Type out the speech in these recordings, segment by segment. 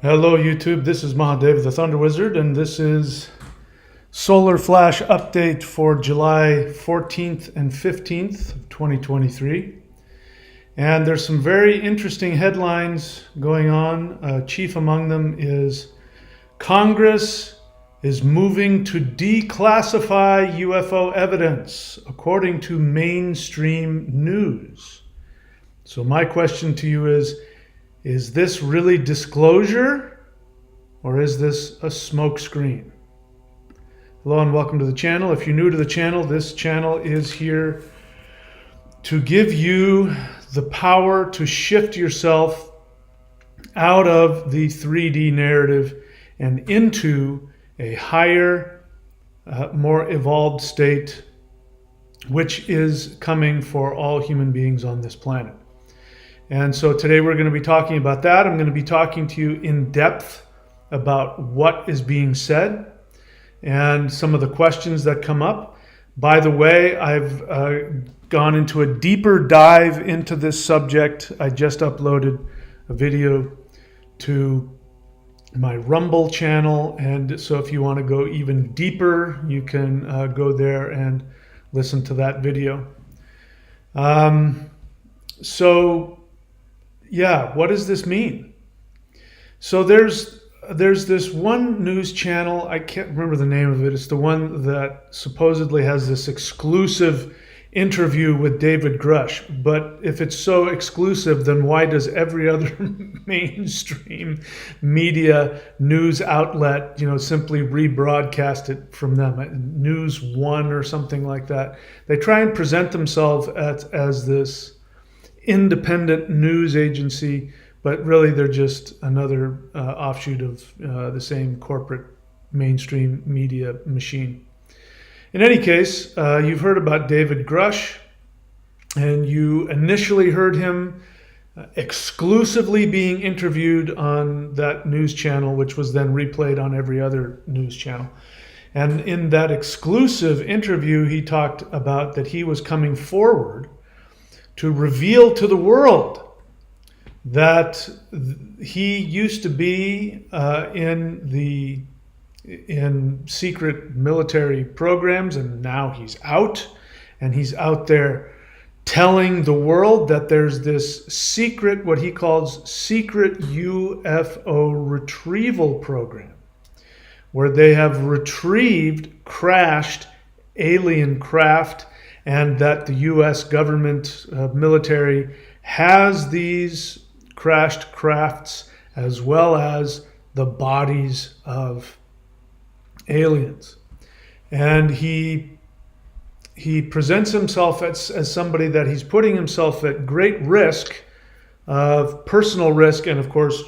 Hello YouTube, this is Mahadev the Thunder Wizard, and this is Solar Flash Update for July 14th and 15th of 2023. And there's some very interesting headlines going on. Chief among them is Congress is moving to declassify UFO evidence, according to mainstream news. So my question to you is this really disclosure, or is this a smokescreen? Hello and welcome to the channel. If you're new to the channel, this channel is here to give you the power to shift yourself out of the 3D narrative and into a higher, more evolved state, which is coming for all human beings on this planet. And so today we're going to be talking about that. I'm going to be talking to you in depth about what is being said and some of the questions that come up. By the way, I've gone into a deeper dive into this subject. I just uploaded a video to my Rumble channel, and so if you want to go even deeper, you can go there and listen to that video. Yeah, what does this mean? So there's this one news channel, I can't remember the name of it. It's the one that supposedly has this exclusive interview with David Grush. But if it's so exclusive, then why does every other mainstream media news outlet, simply rebroadcast it from them? News One or something like that. They try and present themselves as this independent news agency, but really they're just another offshoot of the same corporate mainstream media machine. In any case, you've heard about David Grush, and you initially heard him exclusively being interviewed on that news channel, which was then replayed on every other news channel. And in that exclusive interview, he talked about that he was coming forward to reveal to the world that he used to be in secret military programs, and now he's out, and he's out there telling the world that there's this secret, what he calls secret UFO retrieval program, where they have retrieved crashed alien craft, and that the U.S. government military has these crashed crafts as well as the bodies of aliens. And he presents himself as somebody that he's putting himself at great risk of personal risk and, of course,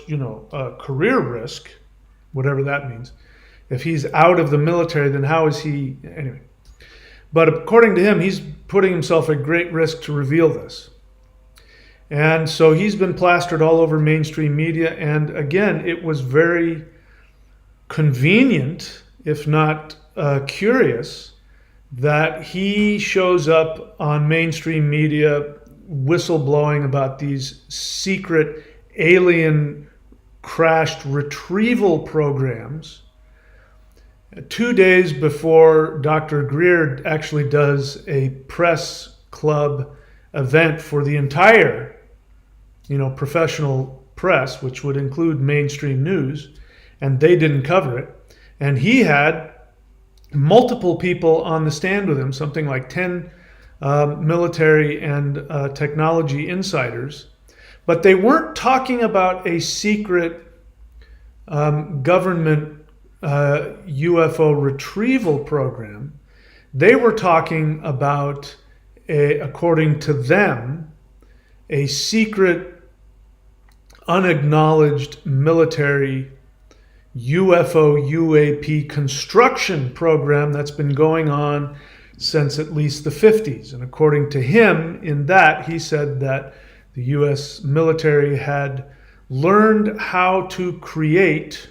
career risk, whatever that means. If he's out of the military, then how is he? Anyway. But according to him, he's putting himself at great risk to reveal this. And so he's been plastered all over mainstream media. And again, it was very convenient, if not curious, that he shows up on mainstream media whistleblowing about these secret alien crashed retrieval programs 2 days before Dr. Greer actually does a press club event for the entire, professional press, which would include mainstream news, and they didn't cover it. And he had multiple people on the stand with him, something like 10 military and technology insiders, but they weren't talking about a secret government UFO retrieval program. They were talking about, according to them, a secret, unacknowledged military UFO UAP construction program that's been going on since at least the 50s. And according to him, in that, he said that the US military had learned how to create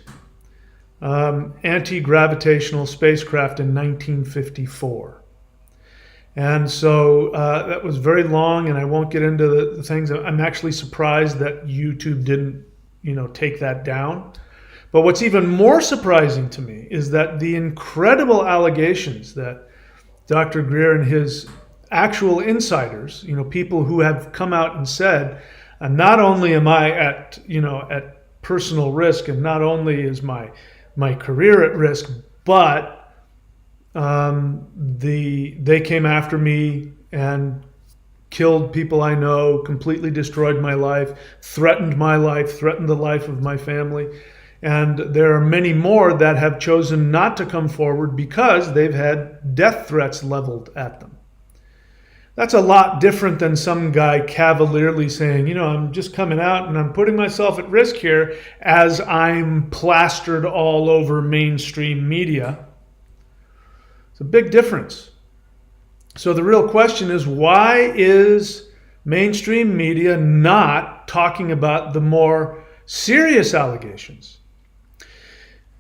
anti-gravitational spacecraft in 1954. And so that was very long, and I won't get into the things. I'm actually surprised that YouTube didn't, take that down. But what's even more surprising to me is that the incredible allegations that Dr. Greer and his actual insiders, people who have come out and said, not only am I at personal risk, and not only is my career at risk, but they came after me and killed people I know, completely destroyed my life, threatened my life, threatened the life of my family. And there are many more that have chosen not to come forward because they've had death threats leveled at them. That's a lot different than some guy cavalierly saying, I'm just coming out and I'm putting myself at risk here as I'm plastered all over mainstream media. It's a big difference. So the real question is, why is mainstream media not talking about the more serious allegations?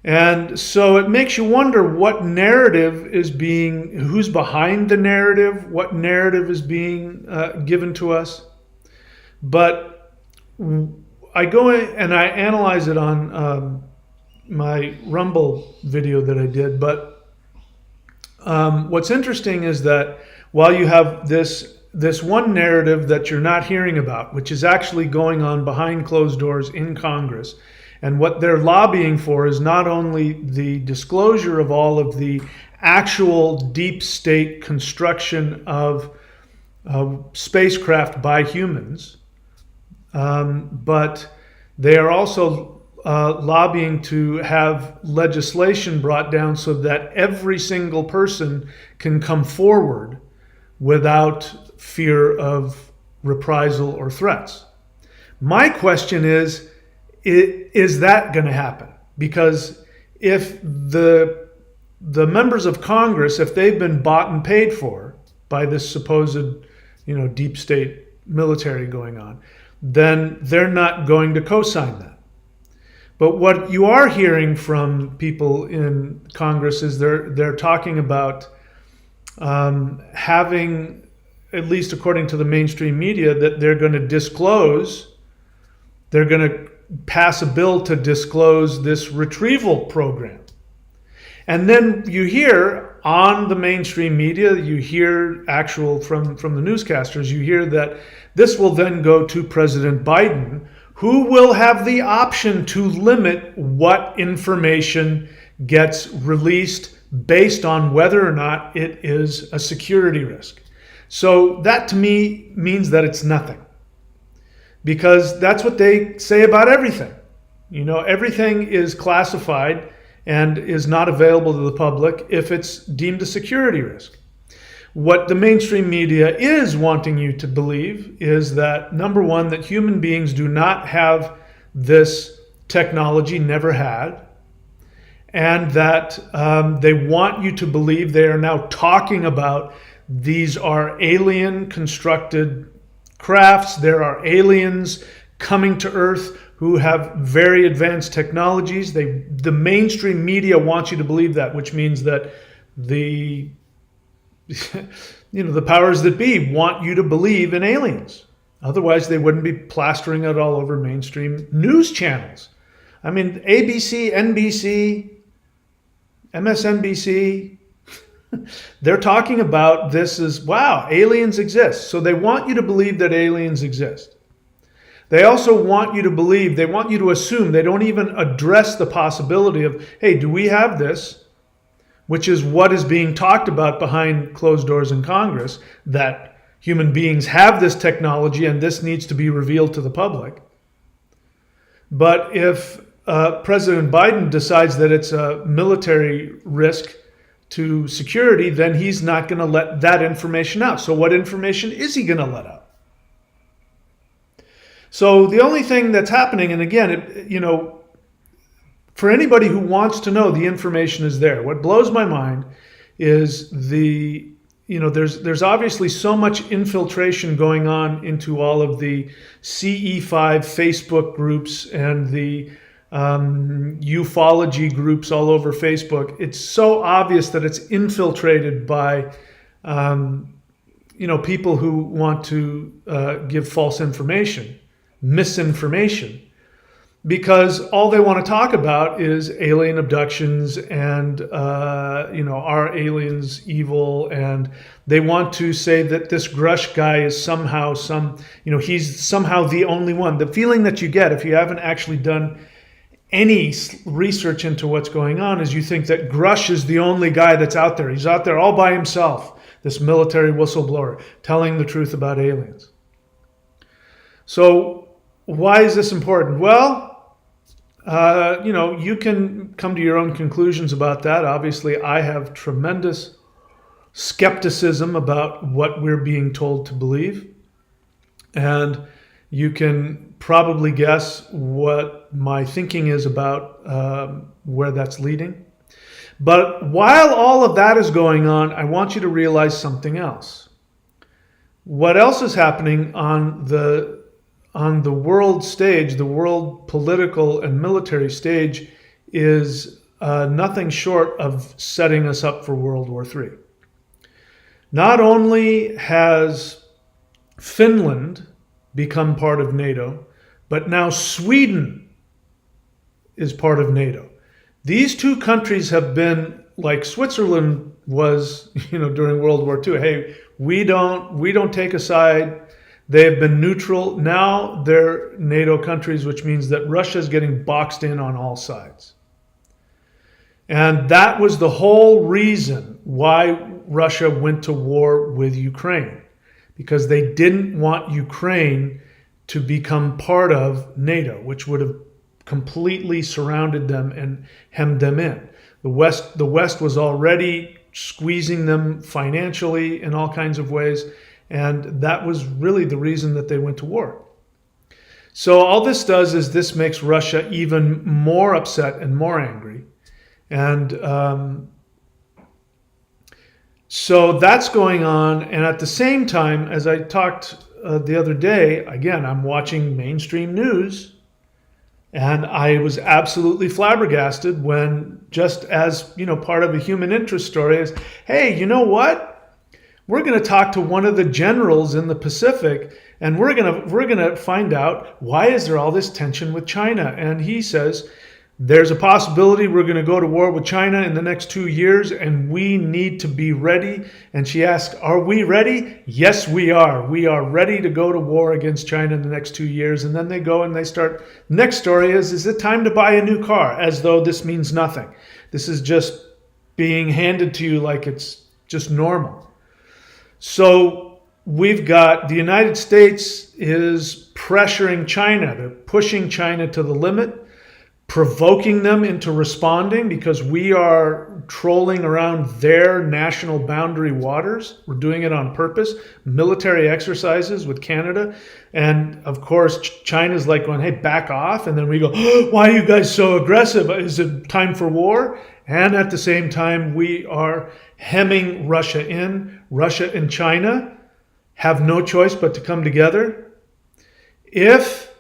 And so it makes you wonder what narrative is who's behind the narrative, what narrative is being given to us. But I go in and I analyze it on my Rumble video that I did. But what's interesting is that while you have this one narrative that you're not hearing about, which is actually going on behind closed doors in Congress, and what they're lobbying for is not only the disclosure of all of the actual deep state construction of spacecraft by humans, but they are also lobbying to have legislation brought down so that every single person can come forward without fear of reprisal or threats. My question is that going to happen? Because if the members of Congress, if they've been bought and paid for by this supposed, deep state military going on, then they're not going to co-sign that. But what you are hearing from people in Congress is they're talking about having, at least according to the mainstream media, that they're going to pass a bill to disclose this retrieval program. And then you hear on the mainstream media, you hear from the newscasters, you hear that this will then go to President Biden, who will have the option to limit what information gets released based on whether or not it is a security risk. So that to me means that it's nothing. Because that's what they say about everything. Everything is classified and is not available to the public if it's deemed a security risk. What the mainstream media is wanting you to believe is that, number one, that human beings do not have this technology, never had, and that they want you to believe they are now talking about these are alien constructed crafts, there are aliens coming to Earth who have very advanced technologies. The mainstream media wants you to believe that, which means that the powers that be want you to believe in aliens. Otherwise, they wouldn't be plastering it all over mainstream news channels. I mean, ABC, NBC, MSNBC, they're talking about this as, wow, aliens exist. So they want you to believe that aliens exist. They also want you to believe, they want you to assume, they don't even address the possibility of, hey, do we have this? Which is what is being talked about behind closed doors in Congress, that human beings have this technology and this needs to be revealed to the public. But if President Biden decides that it's a military risk to security, then he's not going to let that information out. So what information is he going to let out? So the only thing that's happening, and again, for anybody who wants to know, the information is there. What blows my mind is there's obviously so much infiltration going on into all of the CE5 Facebook groups and the ufology groups all over Facebook. It's so obvious that it's infiltrated by people who want to give false information, misinformation. because all they want to talk about is alien abductions and, are aliens evil? And they want to say that this Grush guy is somehow he's somehow the only one. The feeling that you get if you haven't actually done any research into what's going on is you think that Grush is the only guy that's out there. He's out there all by himself, this military whistleblower, telling the truth about aliens. So why is this important? Well, you can come to your own conclusions about that. Obviously, I have tremendous skepticism about what we're being told to believe. And you can probably guess what my thinking is about where that's leading. But while all of that is going on, I want you to realize something else. What else is happening on the world stage, the world political and military stage, is nothing short of setting us up for World War III. Not only has Finland become part of NATO, but now Sweden is part of NATO. These two countries have been like Switzerland was, during World War II. Hey, we don't take a side. They have been neutral. Now they're NATO countries, which means that Russia is getting boxed in on all sides. And that was the whole reason why Russia went to war with Ukraine, because they didn't want Ukraine to become part of NATO, which would have completely surrounded them and hemmed them in. The West was already squeezing them financially in all kinds of ways. And that was really the reason that they went to war. So all this does is this makes Russia even more upset and more angry. And so that's going on. And at the same time, as I talked the other day, again, I'm watching mainstream news. And I was absolutely flabbergasted when, just as, part of a human interest story is, hey, you know what? We're going to talk to one of the generals in the Pacific, and we're going to find out, why is there all this tension with China? And he says, there's a possibility we're going to go to war with China in the next 2 years, and we need to be ready. And she asked, are we ready? Yes, we are. We are ready to go to war against China in the next 2 years. And then they go and they start. Next story is it time to buy a new car? As though this means nothing. This is just being handed to you like it's just normal. So we've got the United States is pressuring China. They're pushing China to the limit, provoking them into responding because we are trolling around their national boundary waters. We're doing it on purpose. Military exercises with Canada. And of course, China's like going, hey, back off. And then we go, oh, why are you guys so aggressive? Is it time for war? And at the same time, we are hemming Russia in. Russia and China have no choice but to come together. If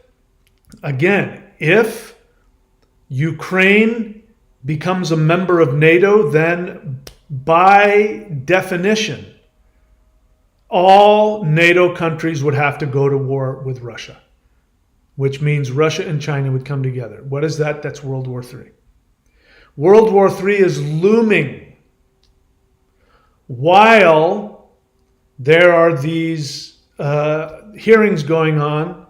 Ukraine becomes a member of NATO, then by definition, all NATO countries would have to go to war with Russia, which means Russia and China would come together. What is that? That's World War III. World War III is looming while there are these hearings going on,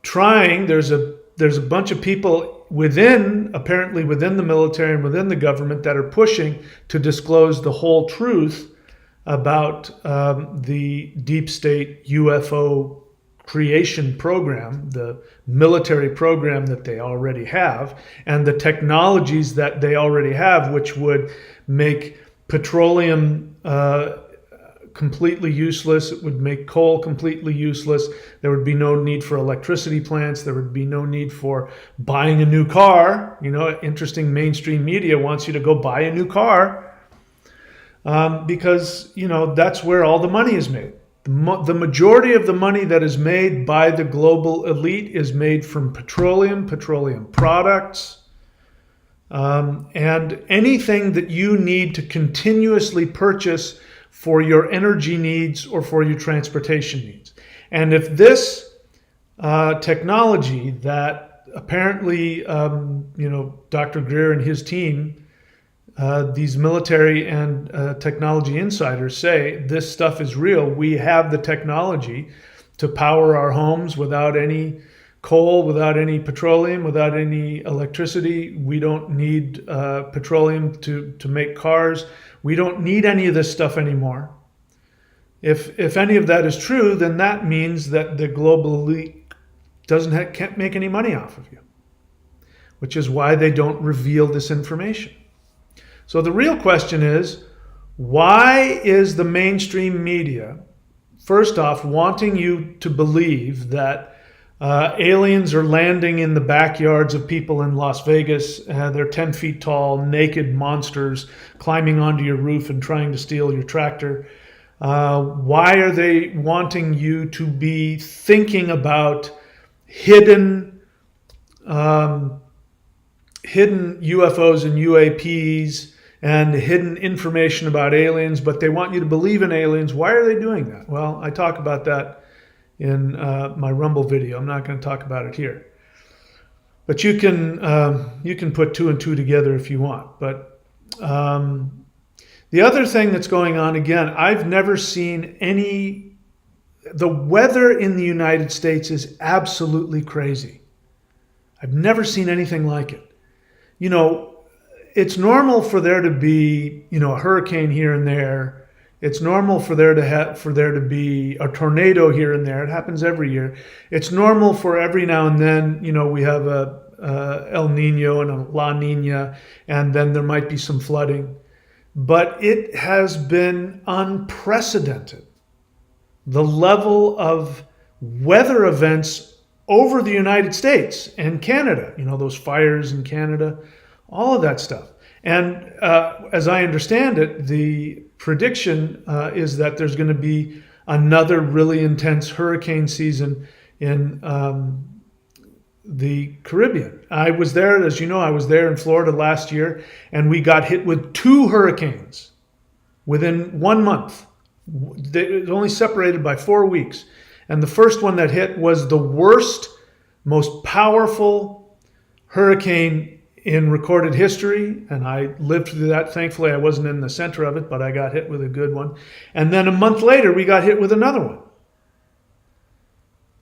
there's a bunch of people apparently within the military and within the government that are pushing to disclose the whole truth about the deep state UFO creation program, the military program that they already have, and the technologies that they already have, which would make petroleum completely useless. It would make coal completely useless. There would be no need for electricity plants. There would be no need for buying a new car. Interesting mainstream media wants you to go buy a new car because, that's where all the money is made. The majority of the money that is made by the global elite is made from petroleum products, and anything that you need to continuously purchase for your energy needs or for your transportation needs. And if this technology that apparently, Dr. Greer and his team, these military and technology insiders say this stuff is real. We have the technology to power our homes without any coal, without any petroleum, without any electricity. We don't need petroleum to make cars. We don't need any of this stuff anymore. If any of that is true, then that means that the global elite can't make any money off of you, which is why they don't reveal this information. So the real question is, why is the mainstream media, first off, wanting you to believe that aliens are landing in the backyards of people in Las Vegas? They're 10 feet tall, naked monsters climbing onto your roof and trying to steal your tractor. Why are they wanting you to be thinking about hidden UFOs and UAPs and hidden information about aliens, but they want you to believe in aliens? Why are they doing that? Well, I talk about that in my Rumble video. I'm not going to talk about it here. But you can put two and two together if you want. But the other thing that's going on, again, I've never seen the weather in the United States is absolutely crazy. I've never seen anything like it. It's normal for there to be, a hurricane here and there. It's normal for there to be a tornado here and there. It happens every year. It's normal for every now and then, we have a El Nino and a La Nina, and then there might be some flooding. But it has been unprecedented. The level of weather events over the United States and Canada, those fires in Canada, all of that stuff. And as I understand it, the prediction is that there's going to be another really intense hurricane season in the Caribbean. I was there, as you know, I was there in Florida last year, and we got hit with 2 hurricanes within 1 month. It was only separated by 4 weeks. And the first one that hit was the worst, most powerful hurricane in recorded history, and I lived through that. Thankfully, I wasn't in the center of it, but I got hit with a good one. And then a month later, we got hit with another one.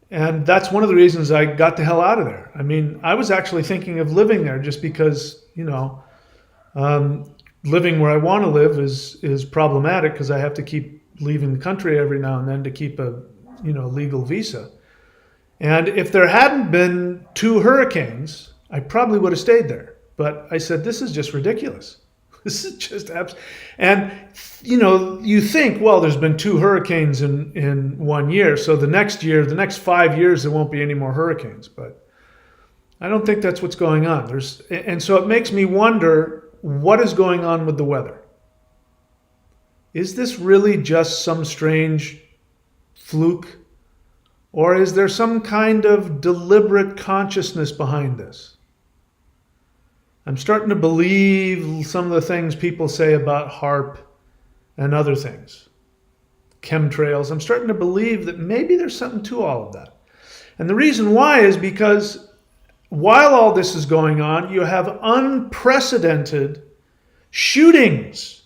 And that's one of the reasons I got the hell out of there. I mean, I was actually thinking of living there just because, living where I want to live is problematic because I have to keep leaving the country every now and then to keep a, legal visa. And if there hadn't been 2 hurricanes, I probably would have stayed there. But I said, this is just ridiculous. This is just and, you think, well, there's been 2 hurricanes in 1 year. So the next year, the next 5 years, there won't be any more hurricanes. But I don't think that's what's going on. And so it makes me wonder, what is going on with the weather? Is this really just some strange fluke? Or is there some kind of deliberate consciousness behind this? I'm starting to believe some of the things people say about HAARP and other things, chemtrails. I'm starting to believe that maybe there's something to all of that. And the reason why is because while all this is going on, you have unprecedented shootings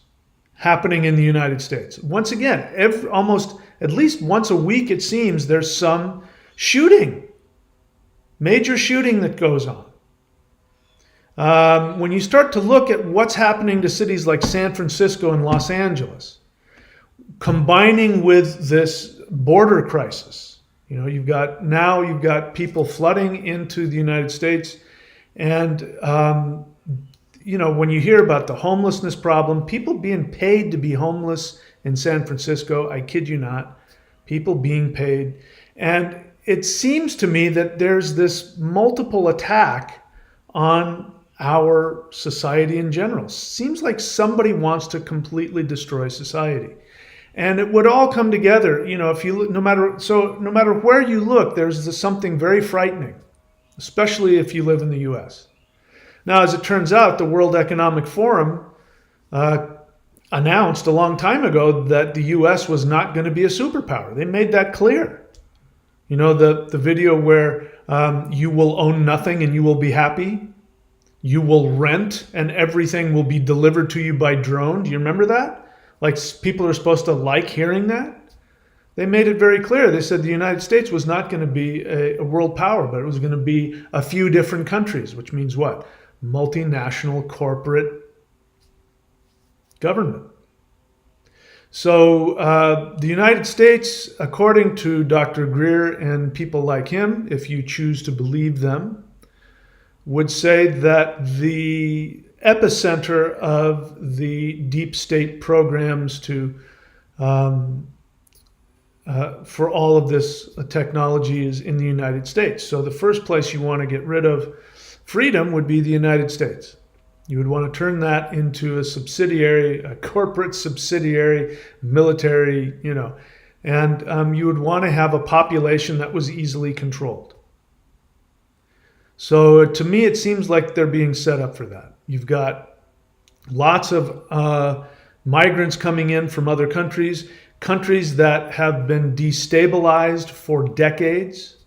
happening in the United States. Once again, almost at least once a week, it seems, there's some shooting, major shooting that goes on. When you start to look at what's happening to cities like San Francisco and Los Angeles, combining with this border crisis, you've got people flooding into the United States, and when you hear about the homelessness problem, people being paid to be homeless in San Francisco, I kid you not, people being paid, and it seems to me that there's this multiple attack on our society in general. Seems like somebody wants to completely destroy society. And it would all come together, if you look, no matter where you look, there's something very frightening, especially if you live in the US. Now, as it turns out, the World Economic Forum announced a long time ago that the US was not going to be a superpower. They made that clear. The video where you will own nothing and you will be happy. You will rent and everything will be delivered to you by drone. Do you remember that? Like, people are supposed to like hearing that. They made it very clear. They said the United States was not going to be a world power, but it was going to be a few different countries, which means what? Multinational corporate government. So the United States, according to Dr. Greer and people like him, if you choose to believe them, would say that the epicenter of the deep state programs to for all of this technology is in the United States. So the first place you want to get rid of freedom would be the United States. You would want to turn that into a subsidiary, a corporate subsidiary, military, and you would want to have a population that was easily controlled. So to me, it seems like they're being set up for that. You've got lots of migrants coming in from other countries that have been destabilized for decades,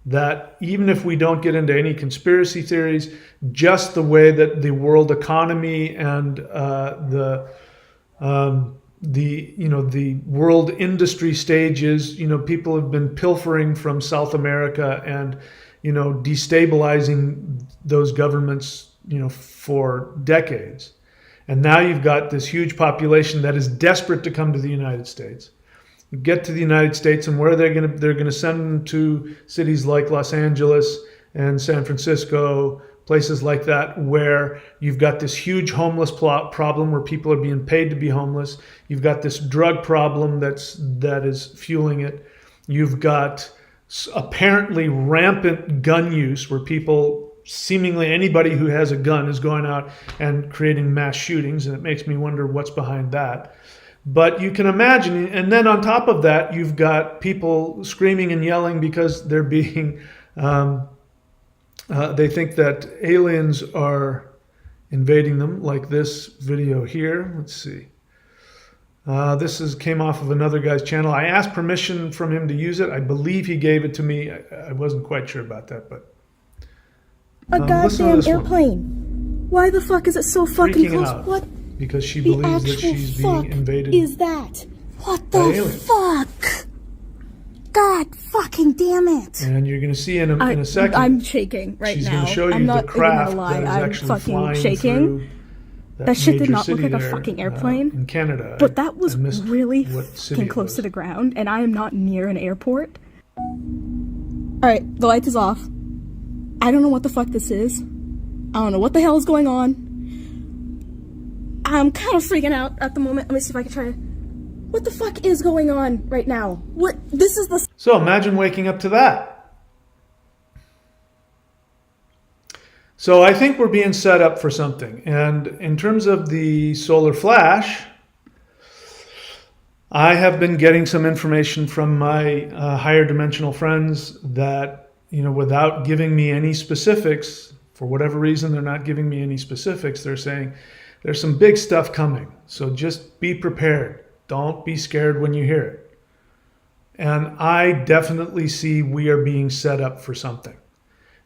that even if we don't get into any conspiracy theories, just the way that the world economy and the world industry stages, people have been pilfering from South America and, destabilizing those governments, for decades. And now you've got this huge population that is desperate to come to the United States. You get to the United States, and where they're going to send them to cities like Los Angeles and San Francisco, places like that, where you've got this huge homeless problem where people are being paid to be homeless. You've got this drug problem that is fueling it. You've got apparently rampant gun use where people, seemingly anybody who has a gun, is going out and creating mass shootings, and it makes me wonder what's behind that. But you can imagine, and then on top of that, you've got people screaming and yelling because they're being, they think that aliens are invading them, like this video here. Let's see. This came off of another guy's channel. I asked permission from him to use it. I believe he gave it to me. I wasn't quite sure about that, but a goddamn airplane. Why the fuck is it so fucking close? Out what? Because she believes that she's being invaded. Is that? What the fuck? God fucking damn it! And you're going to see in a second. I'm shaking right now. She's going to show you the craft that is actually flying through that shit did not look like a fucking airplane in Canada. But that was really fucking close to the ground, and I am not near an airport. All right, the light is off. I don't know what the fuck this is. I don't know what the hell is going on. I'm kind of freaking out at the moment. Let me see if I can try to... What the fuck is going on right now? What? This is the... So imagine waking up to that. So I think we're being set up for something. And in terms of the solar flash, I have been getting some information from my higher dimensional friends that, without giving me any specifics, for whatever reason, they're not giving me any specifics. They're saying there's some big stuff coming. So just be prepared. Don't be scared when you hear it. And I definitely see we are being set up for something.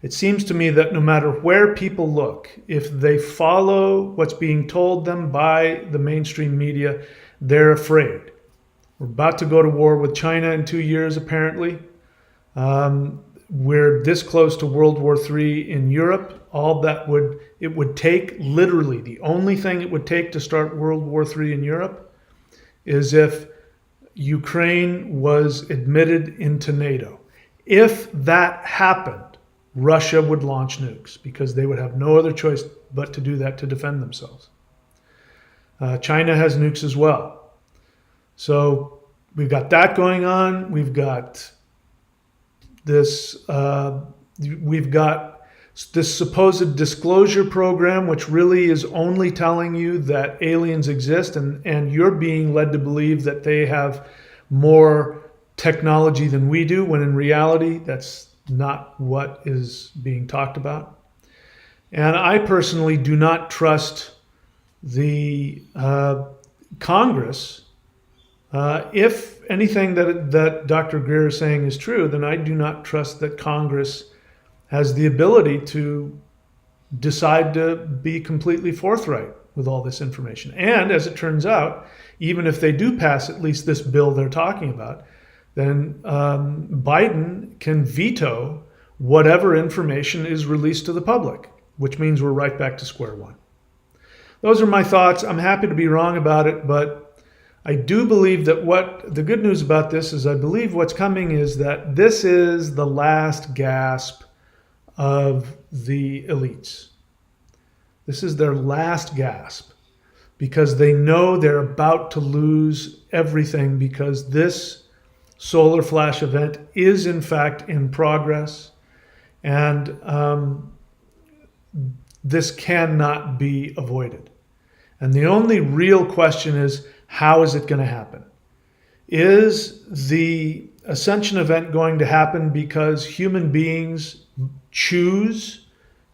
It seems to me that no matter where people look, if they follow what's being told them by the mainstream media, they're afraid. We're about to go to war with China in 2 years, apparently. We're this close to World War III in Europe. It would take, literally, the only thing it would take to start World War III in Europe is if Ukraine was admitted into NATO. If that happened, Russia would launch nukes because they would have no other choice but to do that to defend themselves. China has nukes as well. So we've got that going on. We've got this supposed disclosure program, which really is only telling you that aliens exist, and you're being led to believe that they have more technology than we do, when in reality, that's not what is being talked about. And I personally do not trust the Congress If anything that Dr. Greer is saying is true, then I do not trust that Congress has the ability to decide to be completely forthright with all this information. And as it turns out, even if they do pass at least this bill they're talking about, then Biden can veto whatever information is released to the public, which means we're right back to square one. Those are my thoughts. I'm happy to be wrong about it, but I do believe that what the good news about this is I believe what's coming is that this is the last gasp of the elites. This is their last gasp because they know they're about to lose everything because this solar flash event is in fact in progress, and this cannot be avoided. And the only real question is, how is it going to happen? Is the ascension event going to happen because human beings choose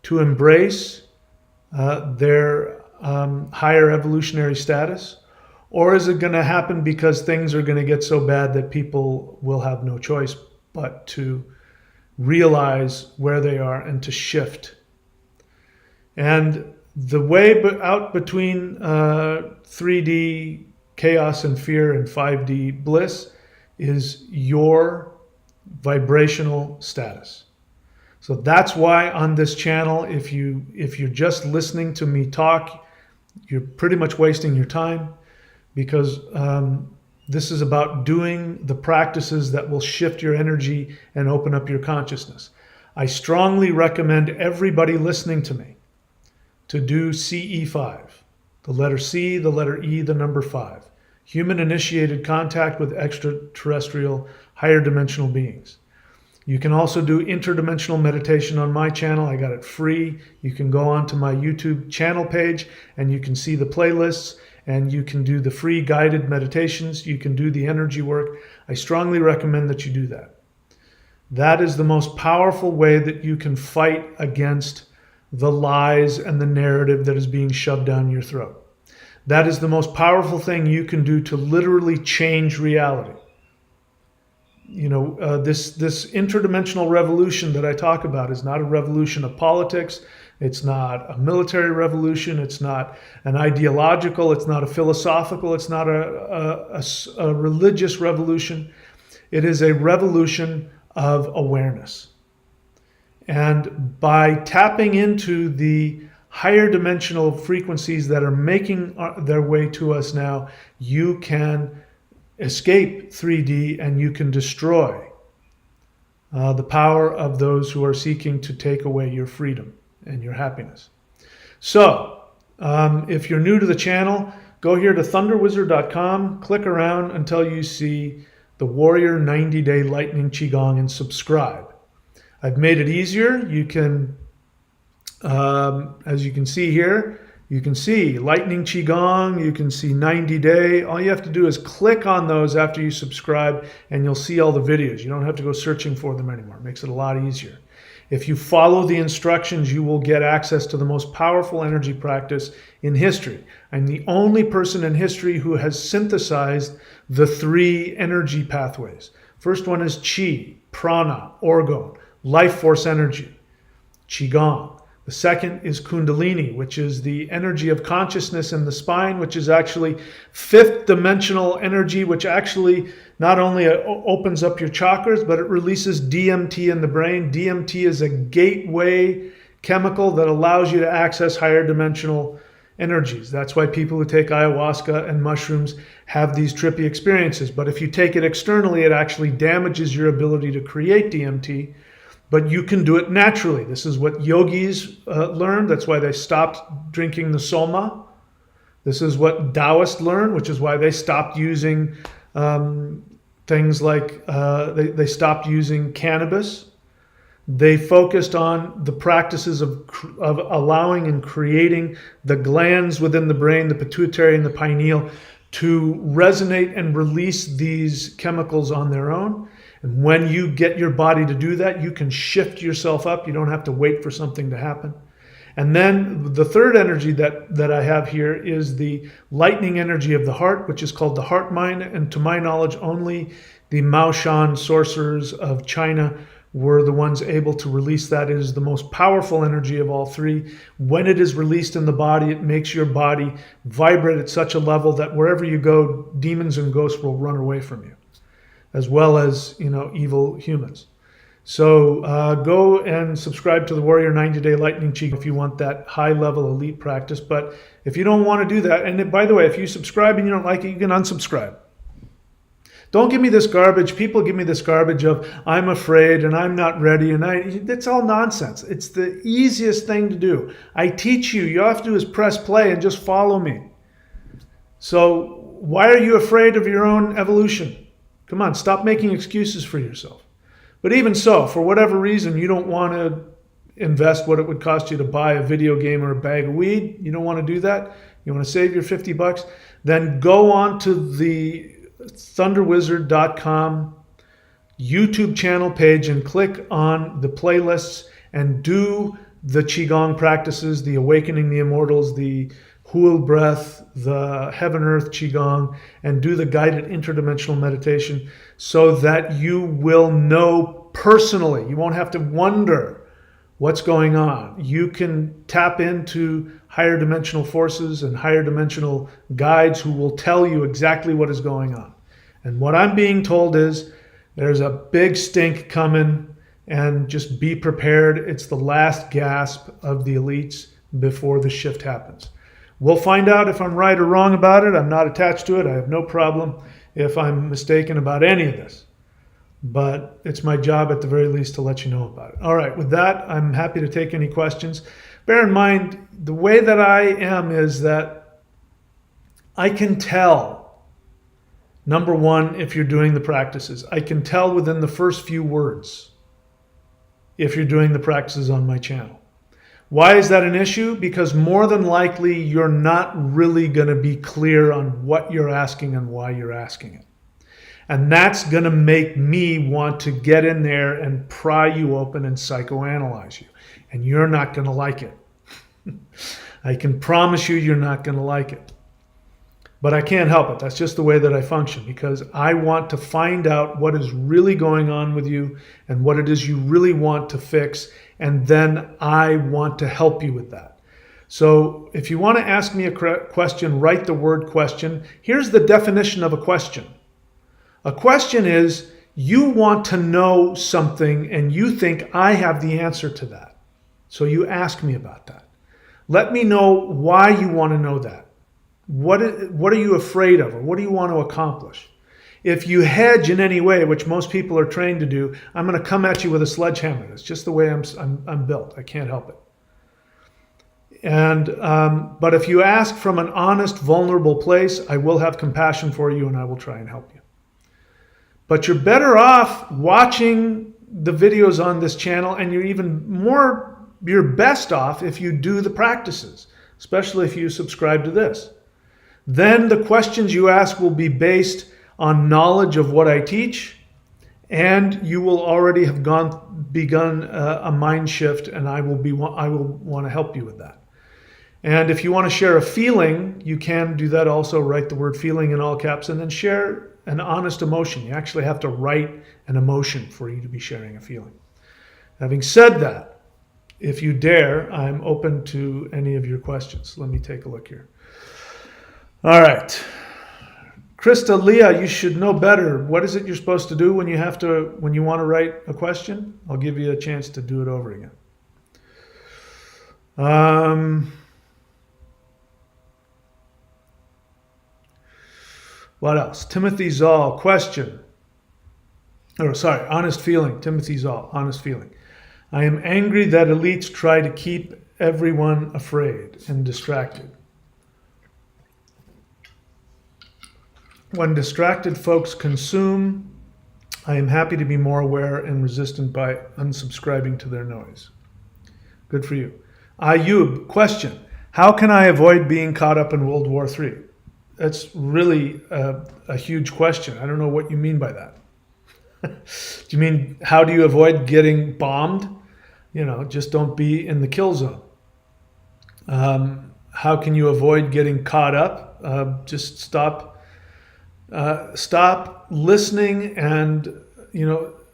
to embrace their higher evolutionary status? Or is it going to happen because things are going to get so bad that people will have no choice but to realize where they are and to shift? And the way out between 3D chaos and fear and 5D bliss is your vibrational status. So that's why on this channel, if you're just listening to me talk, you're pretty much wasting your time, because this is about doing the practices that will shift your energy and open up your consciousness. I strongly recommend everybody listening to me to do CE5, the letter C, the letter E, the number 5, human-initiated contact with extraterrestrial higher dimensional beings. You can also do interdimensional meditation on my channel. I got it free. You can go onto my YouTube channel page and you can see the playlists, and you can do the free guided meditations. You can do the energy work. I strongly recommend that you do that. That is the most powerful way that you can fight against the lies and the narrative that is being shoved down your throat. That is the most powerful thing you can do to literally change reality. You know, this interdimensional revolution that I talk about is not a revolution of politics. It's not a military revolution. It's not an ideological. It's not a philosophical. It's not a religious revolution. It is a revolution of awareness. And by tapping into the higher dimensional frequencies that are making their way to us now, you can escape 3D and you can destroy the power of those who are seeking to take away your freedom and your happiness. So, if you're new to the channel, go here to thunderwizard.com, click around until you see the Warrior 90-Day Lightning Qigong and subscribe. I've made it easier. You can, as you can see here, you can see Lightning Qigong, you can see 90-Day. All you have to do is click on those after you subscribe and you'll see all the videos. You don't have to go searching for them anymore. It makes it a lot easier. If you follow the instructions, you will get access to the most powerful energy practice in history. I'm the only person in history who has synthesized the 3 energy pathways. First one is Qi, Prana, Orgone, life force energy, Qigong. The second is Kundalini, which is the energy of consciousness in the spine, which is actually 5th dimensional energy, which actually not only opens up your chakras, but it releases DMT in the brain. DMT is a gateway chemical that allows you to access higher dimensional energies. That's why people who take ayahuasca and mushrooms have these trippy experiences. But if you take it externally, it actually damages your ability to create DMT. But you can do it naturally. This is what yogis learned. That's why they stopped drinking the soma. This is what Taoists learned, which is why they stopped using things like, they stopped using cannabis. They focused on the practices of allowing and creating the glands within the brain, the pituitary and the pineal, to resonate and release these chemicals on their own. And when you get your body to do that, you can shift yourself up. You don't have to wait for something to happen. And then the third energy that I have here is the lightning energy of the heart, which is called the heart mind. And to my knowledge, only the Maoshan sorcerers of China were the ones able to release that. It is the most powerful energy of all three. When it is released in the body, it makes your body vibrate at such a level that wherever you go, demons and ghosts will run away from you, as well as, evil humans. So go and subscribe to the Warrior 90-Day Lightning Qigong if you want that high-level elite practice. But if you don't want to do that, and by the way, if you subscribe and you don't like it, you can unsubscribe. Don't give me this garbage. People give me this garbage of I'm afraid and I'm not ready. And that's all nonsense. It's the easiest thing to do. I teach you. You all have to do is press play and just follow me. So why are you afraid of your own evolution? Come on, stop making excuses for yourself. But even so, for whatever reason, you don't want to invest what it would cost you to buy a video game or a bag of weed. You don't want to do that. You want to save your $50. Then go on to the thunderwizard.com YouTube channel page and click on the playlists and do the Qigong practices, the Awakening the Immortals, the Huil breath, the Heaven Earth Qigong, and do the guided interdimensional meditation so that you will know personally. You won't have to wonder what's going on. You can tap into higher dimensional forces and higher dimensional guides who will tell you exactly what is going on. And what I'm being told is there's a big stink coming, and just be prepared. It's the last gasp of the elites before the shift happens. We'll find out if I'm right or wrong about it. I'm not attached to it. I have no problem if I'm mistaken about any of this. But it's my job at the very least to let you know about it. All right, with that, I'm happy to take any questions. Bear in mind, the way that I am is that I can tell, number one, if you're doing the practices. I can tell within the first few words if you're doing the practices on my channel. Why is that an issue? Because more than likely, you're not really going to be clear on what you're asking and why you're asking it. And that's going to make me want to get in there and pry you open and psychoanalyze you. And you're not going to like it. I can promise you you're not going to like it. But I can't help it. That's just the way that I function, because I want to find out what is really going on with you and what it is you really want to fix. And then I want to help you with that. So if you want to ask me a question, write the word question. Here's the definition of a question. A question is you want to know something and you think I have the answer to that. So you ask me about that. Let me know why you want to know that. What are you afraid of, or what do you want to accomplish? If you hedge in any way, which most people are trained to do, I'm going to come at you with a sledgehammer. It's just the way I'm built. I can't help it. And but if you ask from an honest, vulnerable place, I will have compassion for you and I will try and help you. But you're better off watching the videos on this channel, and you're best off if you do the practices, especially if you subscribe to this. Then the questions you ask will be based on knowledge of what I teach, and you will already have begun a mind shift, and I will want to help you with that. And if you want to share a feeling, you can do that also. Write the word feeling in all caps and then share an honest emotion. You actually have to write an emotion for you to be sharing a feeling. Having said that, if you dare, I'm open to any of your questions. Let me take a look here. All right. Krista, Leah, you should know better. What is it you're supposed to do when you want to write a question? I'll give you a chance to do it over again. What else? Timothy Zoll, question. Honest feeling. Timothy Zoll, honest feeling. I am angry that elites try to keep everyone afraid and distracted. When distracted folks consume, I am happy to be more aware and resistant by unsubscribing to their noise. Good for you. Ayub, question. How can I avoid being caught up in World War III? That's really a huge question. I don't know what you mean by that. Do you mean, how do you avoid getting bombed? Just don't be in the kill zone. How can you avoid getting caught up? Just stop listening and,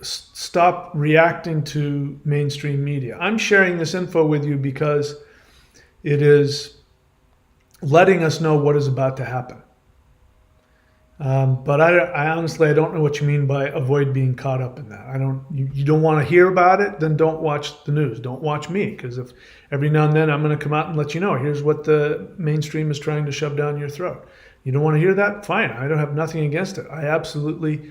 stop reacting to mainstream media. I'm sharing this info with you because it is letting us know what is about to happen. But I honestly, I don't know what you mean by avoid being caught up in that. You don't want to hear about it, then don't watch the news. Don't watch me, because if every now and then I'm going to come out and let you know, here's what the mainstream is trying to shove down your throat. You don't want to hear that? Fine. I don't have nothing against it. I absolutely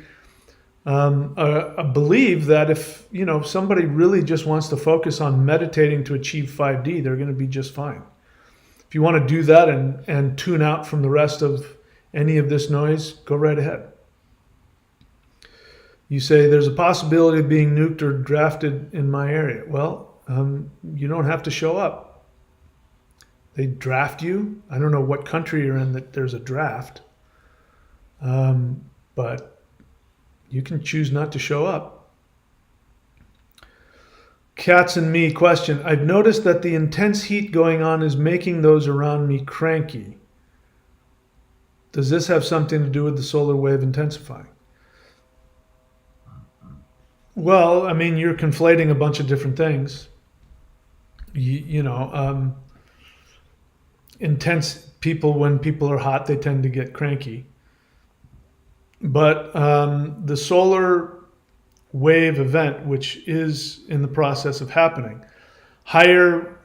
believe that if somebody really just wants to focus on meditating to achieve 5D, they're going to be just fine. If you want to do that and tune out from the rest of any of this noise, go right ahead. You say there's a possibility of being nuked or drafted in my area. Well, you don't have to show up. They draft you. I don't know what country you're in that there's a draft, but you can choose not to show up. Cats and me question. I've noticed that the intense heat going on is making those around me cranky. Does this have something to do with the solar wave intensifying? Well, I mean, you're conflating a bunch of different things. Intense people, when people are hot, they tend to get cranky. But the solar wave event, which is in the process of happening, higher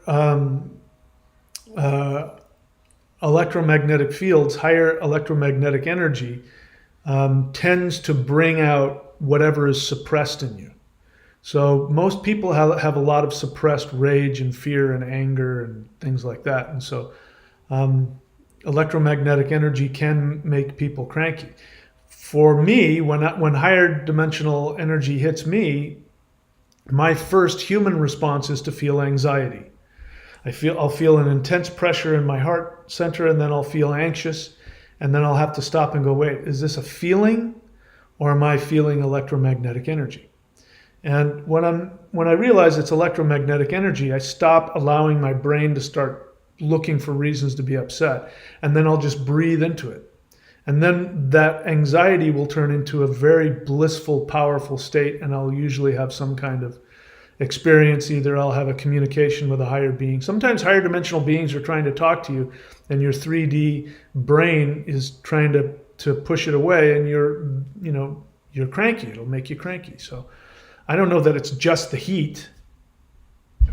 electromagnetic fields, higher electromagnetic energy tends to bring out whatever is suppressed in you. So most people have a lot of suppressed rage and fear and anger and things like that. And so electromagnetic energy can make people cranky. For me, when higher dimensional energy hits me, my first human response is to feel anxiety. I'll feel an intense pressure in my heart center, and then I'll feel anxious, and then I'll have to stop and go, wait, is this a feeling, or am I feeling electromagnetic energy? And when I realize it's electromagnetic energy, I stop allowing my brain to start looking for reasons to be upset, and then I'll just breathe into it. And then that anxiety will turn into a very blissful, powerful state, and I'll usually have some kind of experience. Either I'll have a communication with a higher being. Sometimes higher dimensional beings are trying to talk to you, and your 3D brain is trying to push it away, and you're cranky. It'll make you cranky. So I don't know that it's just the heat,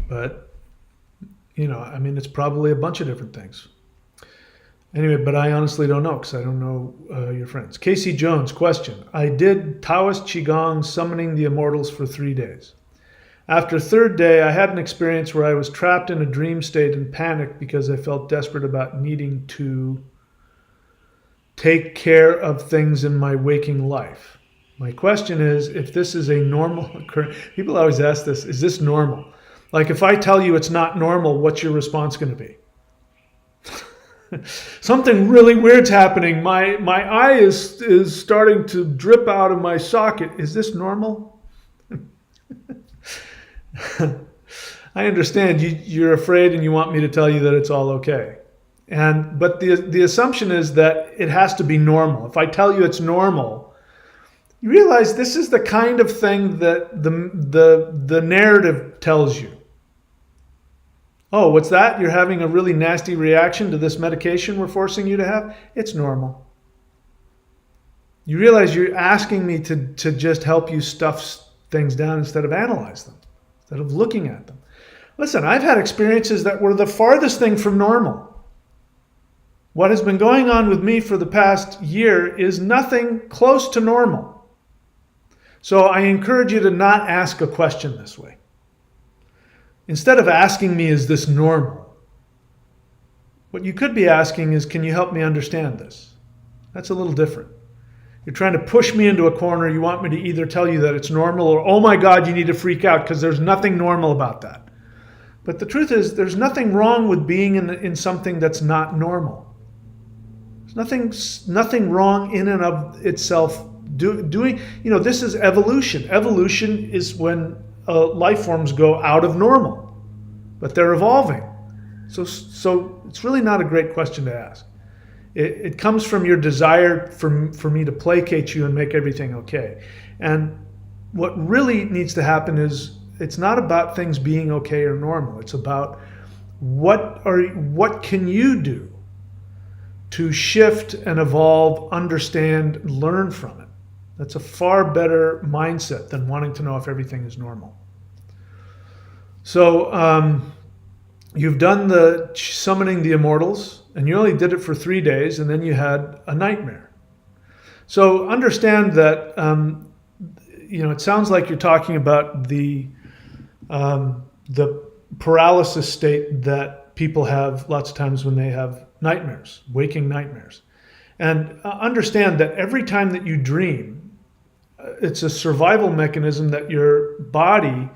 but it's probably a bunch of different things. Anyway, but I honestly don't know, because I don't know your friends. Casey Jones, question. I did Taoist Qigong summoning the immortals for 3 days. After third day, I had an experience where I was trapped in a dream state and panicked because I felt desperate about needing to take care of things in my waking life. My question is, if this is a normal occurrence, people always ask this, is this normal? Like, if I tell you it's not normal, what's your response going to be? Something really weird's happening. My eye is starting to drip out of my socket. Is this normal? I understand you're afraid and you want me to tell you that it's all okay. But the assumption is that it has to be normal. If I tell you it's normal, you realize this is the kind of thing that the narrative tells you. Oh, what's that? You're having a really nasty reaction to this medication we're forcing you to have? It's normal. You realize you're asking me to just help you stuff things down instead of analyze them, instead of looking at them. Listen, I've had experiences that were the farthest thing from normal. What has been going on with me for the past year is nothing close to normal. So I encourage you to not ask a question this way. Instead of asking me, is this normal? What you could be asking is, can you help me understand this? That's a little different. You're trying to push me into a corner. You want me to either tell you that it's normal or, oh my God, you need to freak out because there's nothing normal about that. But the truth is, there's nothing wrong with being in something that's not normal. There's nothing wrong in and of itself doing, this is evolution. Evolution is when life forms go out of normal, but they're evolving. So it's really not a great question to ask. It comes from your desire for me to placate you and make everything okay. And what really needs to happen is, it's not about things being okay or normal. It's about what can you do to shift and evolve, understand, learn from it. That's a far better mindset than wanting to know if everything is normal. So you've done the summoning the immortals, and you only did it for 3 days, and then you had a nightmare. So understand that it sounds like you're talking about the paralysis state that people have lots of times when they have nightmares, waking nightmares. And understand that every time that you dream, it's a survival mechanism that your body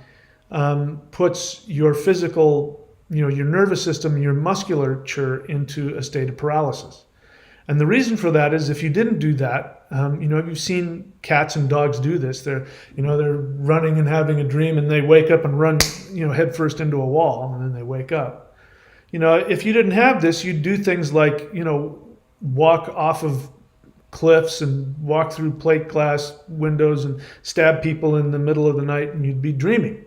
puts your physical, your nervous system, your musculature into a state of paralysis. And the reason for that is, if you didn't do that, you've seen cats and dogs do this. They're running and having a dream, and they wake up and run, head first into a wall, and then they wake up. If you didn't have this, you'd do things like, walk off of cliffs and walk through plate glass windows and stab people in the middle of the night, and you'd be dreaming.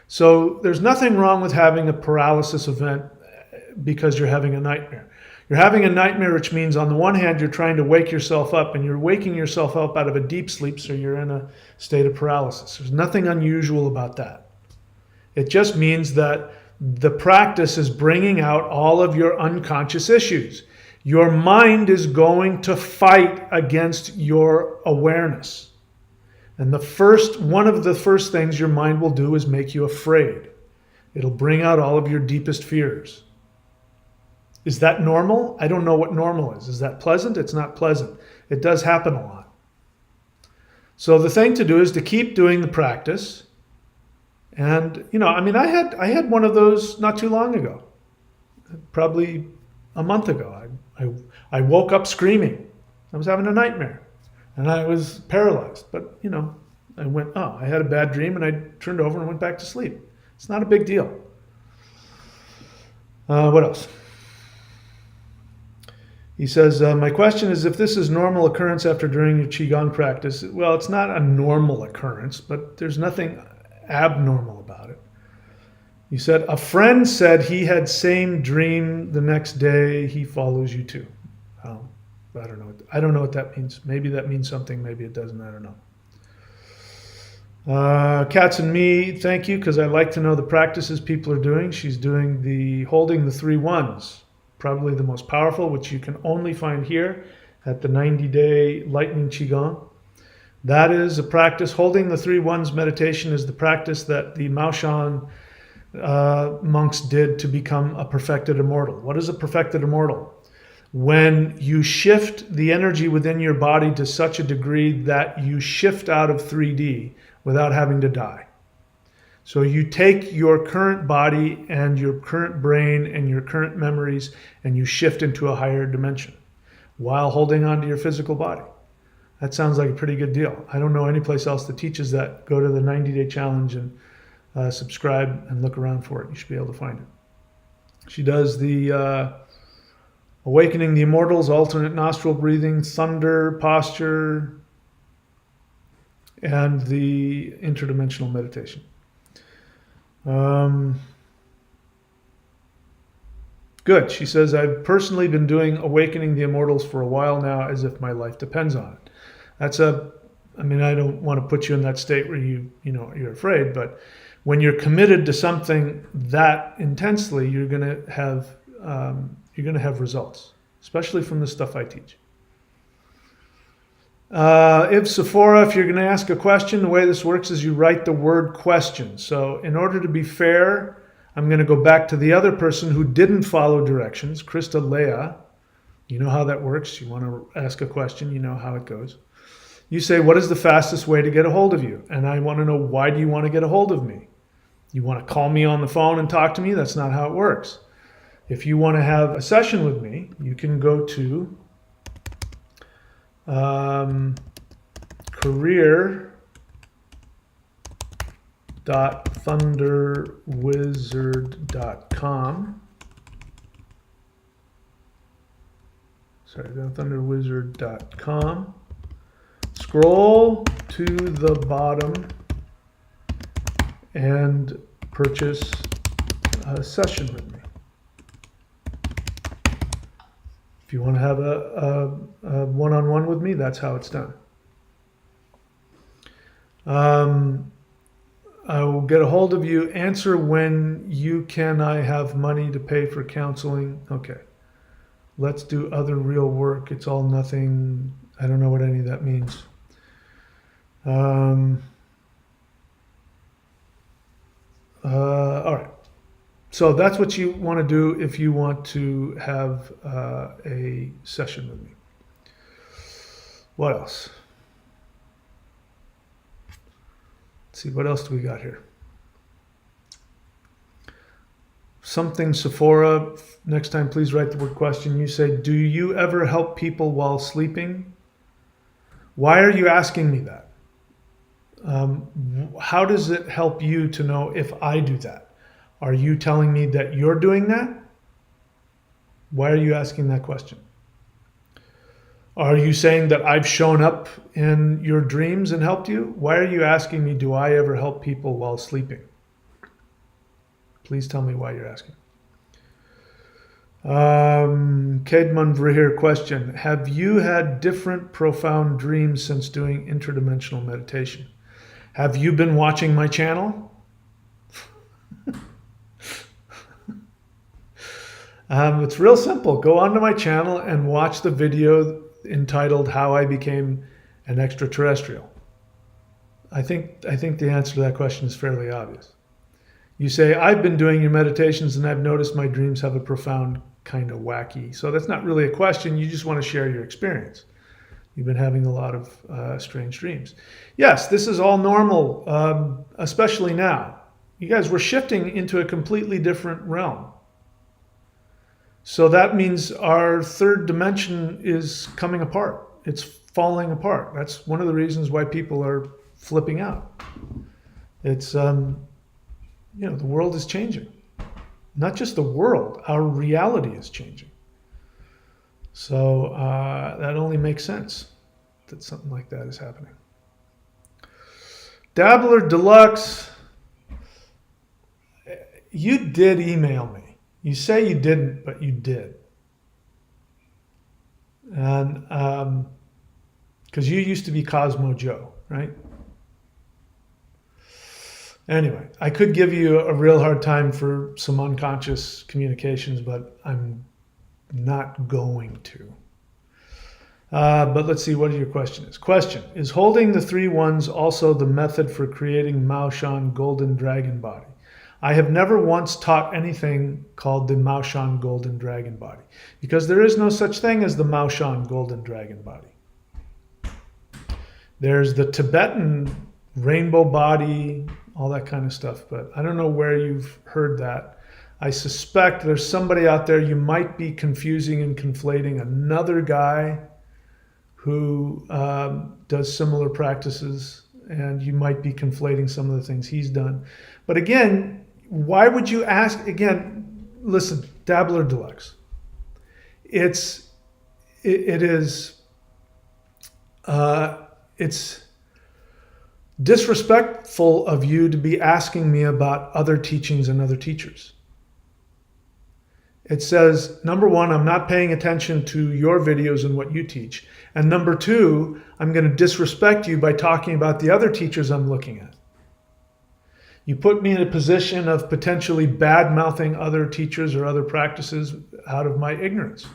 So there's nothing wrong with having a paralysis event because you're having a nightmare. You're having a nightmare, which means on the one hand, you're trying to wake yourself up, and you're waking yourself up out of a deep sleep, so you're in a state of paralysis. There's nothing unusual about that. It just means that the practice is bringing out all of your unconscious issues. Your mind is going to fight against your awareness. And one of the first things your mind will do is make you afraid. It'll bring out all of your deepest fears. Is that normal? I don't know what normal is. Is that pleasant? It's not pleasant. It does happen a lot. So the thing to do is to keep doing the practice. And, I had one of those not too long ago, probably a month ago. I woke up screaming. I was having a nightmare, and I was paralyzed. But, I went, I had a bad dream, and I turned over and went back to sleep. It's not a big deal. What else? He says, my question is if this is normal occurrence after during your Qigong practice. Well, it's not a normal occurrence, but there's nothing abnormal about it. He said, a friend said he had same dream the next day. He follows you too. Oh, I don't know. I don't know what that means. Maybe that means something. Maybe it doesn't. I don't know. Cats and me, thank you, because I like to know the practices people are doing. She's doing holding the 3 ones. Probably the most powerful, which you can only find here at the 90-day Lightning Qigong. That is a practice. Holding the 3 ones meditation is the practice that the Maoshan monks did to become a perfected immortal. What is a perfected immortal? When you shift the energy within your body to such a degree that you shift out of 3D without having to die. So you take your current body and your current brain and your current memories and you shift into a higher dimension while holding on to your physical body. That sounds like a pretty good deal. I don't know any place else that teaches that. Go to the 90-day challenge and subscribe and look around for it. You should be able to find it. She does the awakening the immortals, alternate nostril breathing, thunder posture, and the interdimensional meditation. Good. She says, I've personally been doing awakening the immortals for a while now, as if my life depends on it. I don't want to put you in that state where you're afraid, but when you're committed to something that intensely, you're going to have results, especially from the stuff I teach. If Sephora, if you're going to ask a question, the way this works is you write the word question. So in order to be fair, I'm going to go back to the other person who didn't follow directions, Krista Leah. You know how that works. You want to ask a question, you know how it goes. You say, what is the fastest way to get a hold of you? And I want to know, why do you want to get a hold of me? You want to call me on the phone and talk to me? That's not how it works. If you want to have a session with me, you can go to career.thunderwizard.com Sorry, thunderwizard.com. Scroll to the bottom and purchase a session with me. If you want to have a one-on-one with me, that's how it's done. I will get a hold of you. Answer when I have money to pay for counseling. Okay. Let's do other real work. It's all nothing. I don't know what any of that means. All right. So that's what you want to do if you want to have a session with me. What else? Let's see, what else do we got here? Something Sephora. Next time, please write the word question. You say, do you ever help people while sleeping? Why are you asking me that? How does it help you to know if I do that? Are you telling me that you're doing that? Why are you asking that question? Are you saying that I've shown up in your dreams and helped you? Why are you asking me, do I ever help people while sleeping? Please tell me why you're asking. Caedmon Vrihir question. Have you had different profound dreams since doing interdimensional meditation? Have you been watching my channel? It's real simple. Go onto my channel and watch the video entitled How I Became an Extraterrestrial. I think the answer to that question is fairly obvious. You say, I've been doing your meditations and I've noticed my dreams have a profound kind of wacky. So that's not really a question. You just want to share your experience. You've been having a lot of strange dreams. Yes, this is all normal, especially now. You guys, we're shifting into a completely different realm. So that means our third dimension is coming apart. It's falling apart. That's one of the reasons why people are flipping out. It's, the world is changing. Not just the world, our reality is changing. So that only makes sense that something like that is happening. Dabbler Deluxe, you did email me. You say you didn't, but you did. And because you used to be Cosmo Joe, right? Anyway, I could give you a real hard time for some unconscious communications, but I'm not going to. But let's see what your question is. Question, is holding the 3 ones also the method for creating Maoshan Golden Dragon Body? I have never once taught anything called the Maoshan Golden Dragon Body because there is no such thing as the Maoshan Golden Dragon Body. There's the Tibetan rainbow body, all that kind of stuff, but I don't know where you've heard that. I suspect there's somebody out there, you might be confusing and conflating another guy who does similar practices, and you might be conflating some of the things he's done. But again, why would you ask? Again, listen, Dabbler Deluxe. It's disrespectful of you to be asking me about other teachings and other teachers. It says, number one, I'm not paying attention to your videos and what you teach. And number two, I'm going to disrespect you by talking about the other teachers I'm looking at. You put me in a position of potentially bad-mouthing other teachers or other practices out of my ignorance.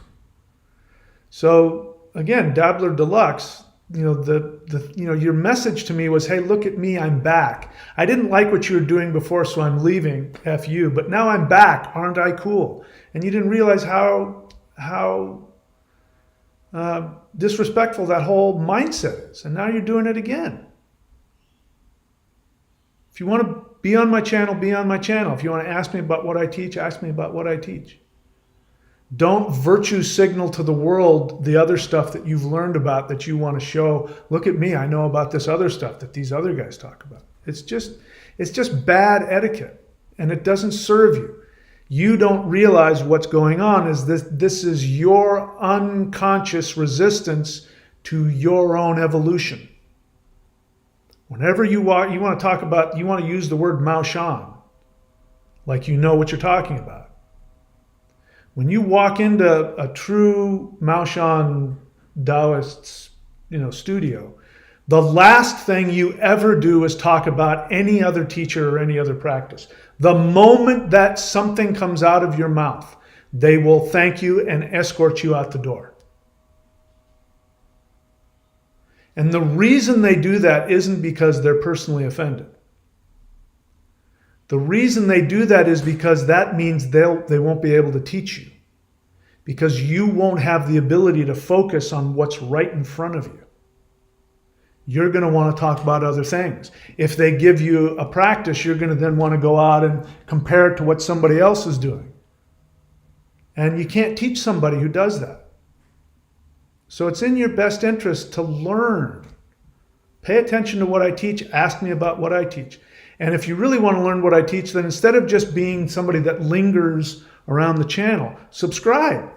So again, Dabbler Deluxe, your message to me was, hey, look at me, I'm back. I didn't like what you were doing before, so I'm leaving, F you, but now I'm back, aren't I cool? And you didn't realize how disrespectful that whole mindset is, and now you're doing it again. If you want to be on my channel, be on my channel. If you want to ask me about what I teach, ask me about what I teach. Don't virtue signal to the world the other stuff that you've learned about that you want to show. Look at me, I know about this other stuff that these other guys talk about. It's just bad etiquette, and it doesn't serve you. You don't realize what's going on is this is your unconscious resistance to your own evolution. Whenever you want to talk about, you want to use the word Mao Shan, like you know what you're talking about. When you walk into a true Mao Shan Taoist, studio, the last thing you ever do is talk about any other teacher or any other practice. The moment that something comes out of your mouth, they will thank you and escort you out the door. And the reason they do that isn't because they're personally offended. The reason they do that is because that means they won't be able to teach you. Because you won't have the ability to focus on what's right in front of you. You're going to want to talk about other things. If they give you a practice, you're going to then want to go out and compare it to what somebody else is doing. And you can't teach somebody who does that. So it's in your best interest to learn. Pay attention to what I teach. Ask me about what I teach. And if you really want to learn what I teach, then instead of just being somebody that lingers around the channel, subscribe.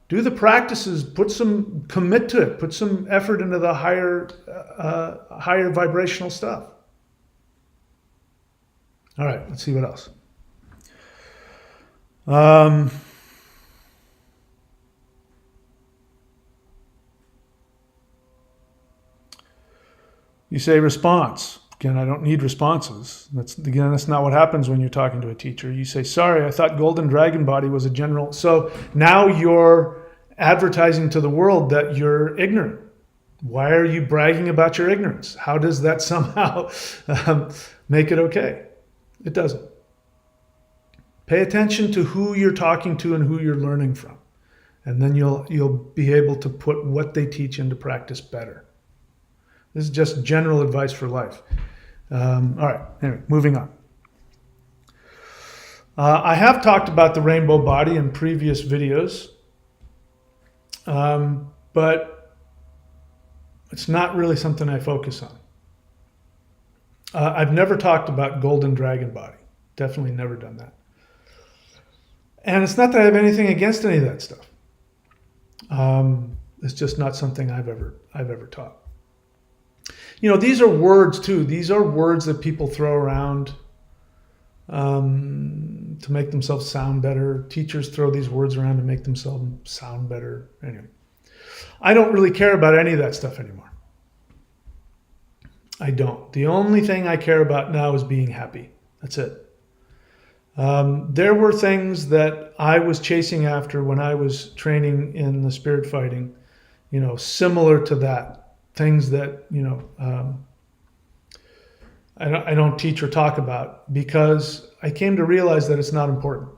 Do the practices, commit to it, put some effort into the higher vibrational stuff. All right, let's see what else. You say response. Again, I don't need responses. That's not what happens when you're talking to a teacher. You say, sorry, I thought Golden Dragon Body was a general. So now you're advertising to the world that you're ignorant. Why are you bragging about your ignorance? How does that somehow make it okay? It doesn't. Pay attention to who you're talking to and who you're learning from. And then you'll be able to put what they teach into practice better. This is just general advice for life. All right, anyway, moving on. I have talked about the rainbow body in previous videos, but it's not really something I focus on. I've never talked about golden dragon body. Definitely never done that. And it's not that I have anything against any of that stuff. It's just not something I've ever taught. These are words too. These are words that people throw around to make themselves sound better. Teachers throw these words around to make themselves sound better. Anyway, I don't really care about any of that stuff anymore. I don't. The only thing I care about now is being happy. That's it. There were things that I was chasing after when I was training in the spirit fighting, similar to that. Things that, I don't teach or talk about because I came to realize that it's not important.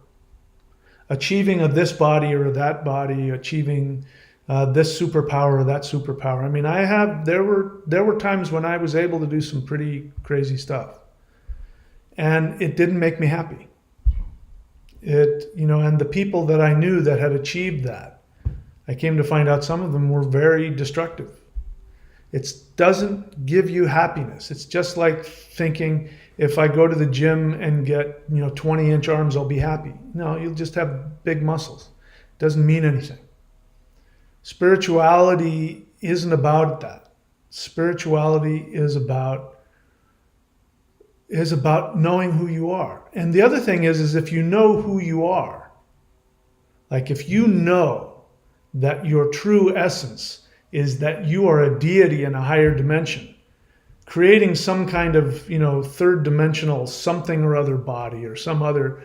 Achieving this body or that body, achieving this superpower or that superpower. I mean, there were times when I was able to do some pretty crazy stuff. And it didn't make me happy. And the people that I knew that had achieved that, I came to find out some of them were very destructive. It doesn't give you happiness. It's just like thinking if I go to the gym and get 20-inch arms, I'll be happy. No, you'll just have big muscles. It doesn't mean anything. Spirituality isn't about that. Spirituality is about knowing who you are. And the other thing is if you know who you are, like if you know that your true essence is that you are a deity in a higher dimension, creating some kind of, third dimensional something or other body or some other,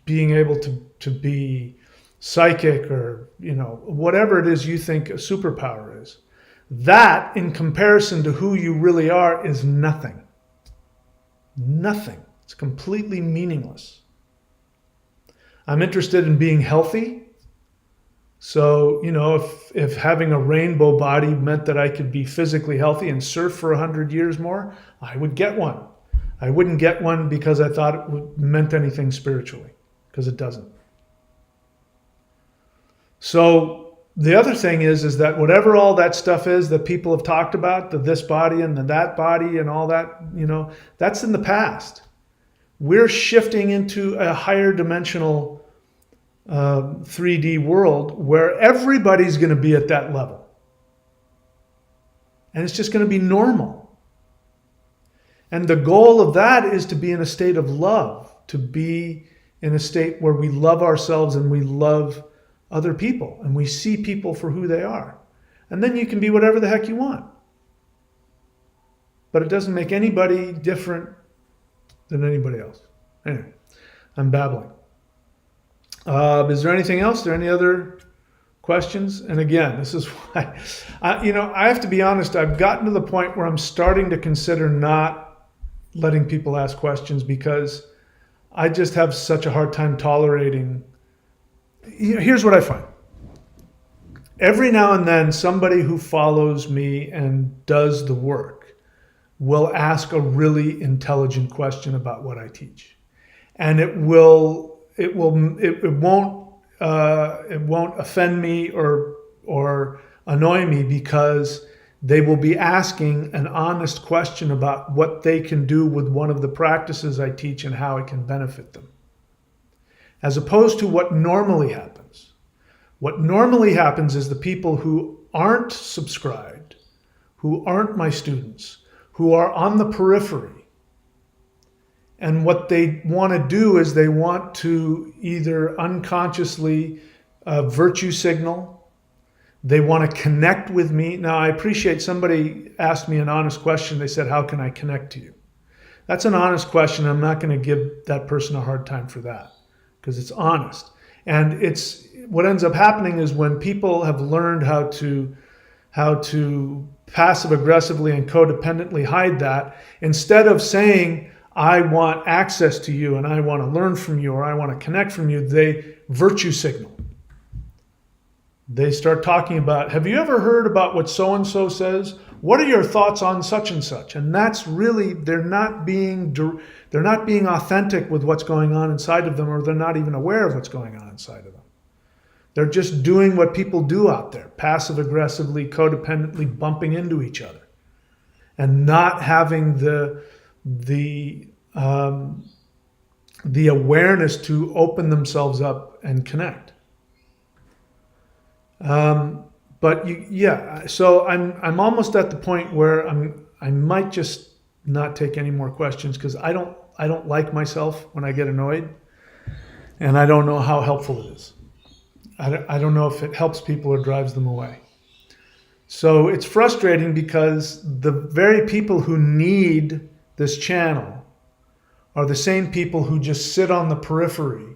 being able to be psychic or, whatever it is you think a superpower is. That, in comparison to who you really are, is nothing. Nothing. It's completely meaningless. I'm interested in being healthy. So, if having a rainbow body meant that I could be physically healthy and surf for 100 years more, I would get one. I wouldn't get one because I thought it meant anything spiritually, because it doesn't. So the other thing is that whatever all that stuff is that people have talked about, the this body and the that body and all that, that's in the past. We're shifting into a higher dimensional 3D world where everybody's going to be at that level. And it's just going to be normal. And the goal of that is to be in a state of love, to be in a state where we love ourselves and we love other people and we see people for who they are. And then you can be whatever the heck you want. But it doesn't make anybody different than anybody else. Anyway, I'm babbling. Is there anything else? Are there any other questions? And again, this is why, I have to be honest, I've gotten to the point where I'm starting to consider not letting people ask questions because I just have such a hard time tolerating. Here's what I find. Every now and then, somebody who follows me and does the work will ask a really intelligent question about what I teach. And it won't offend me or annoy me because they will be asking an honest question about what they can do with one of the practices I teach and how it can benefit them. As opposed to what normally happens. What normally happens is the people who aren't subscribed, who aren't my students, who are on the periphery, and what they want to do is they want to either unconsciously virtue signal, they want to connect with me. Now, I appreciate somebody asked me an honest question. They said, how can I connect to you? That's an honest question. I'm not going to give that person a hard time for that because it's honest. And it's what ends up happening is when people have learned how to passive aggressively and codependently hide that, instead of saying, I want access to you and I want to learn from you or I want to connect from you, they virtue signal. They start talking about, have you ever heard about what so-and-so says? What are your thoughts on such and such? And that's really, they're not being authentic with what's going on inside of them, or they're not even aware of what's going on inside of them. They're just doing what people do out there, passive aggressively, codependently bumping into each other and not having the awareness to open themselves up and connect. So I'm almost at the point where I might just not take any more questions because I don't like myself when I get annoyed, and I don't know how helpful it is. I don't know if it helps people or drives them away. So it's frustrating because the very people who need this channel are the same people who just sit on the periphery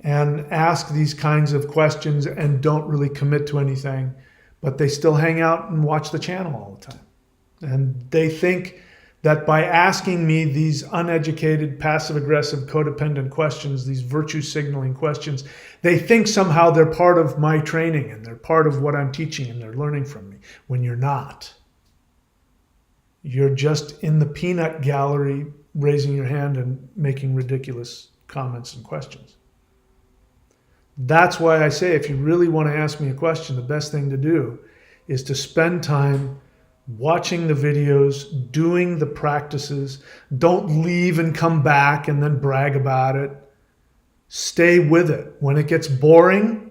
and ask these kinds of questions and don't really commit to anything, but they still hang out and watch the channel all the time. And they think that by asking me these uneducated, passive-aggressive, codependent questions, these virtue signaling questions, they think somehow they're part of my training and they're part of what I'm teaching and they're learning from me, when you're not. You're just in the peanut gallery raising your hand and making ridiculous comments and questions. That's why I say if you really want to ask me a question, the best thing to do is to spend time watching the videos, doing the practices. Don't leave and come back and then brag about it. Stay with it. When it gets boring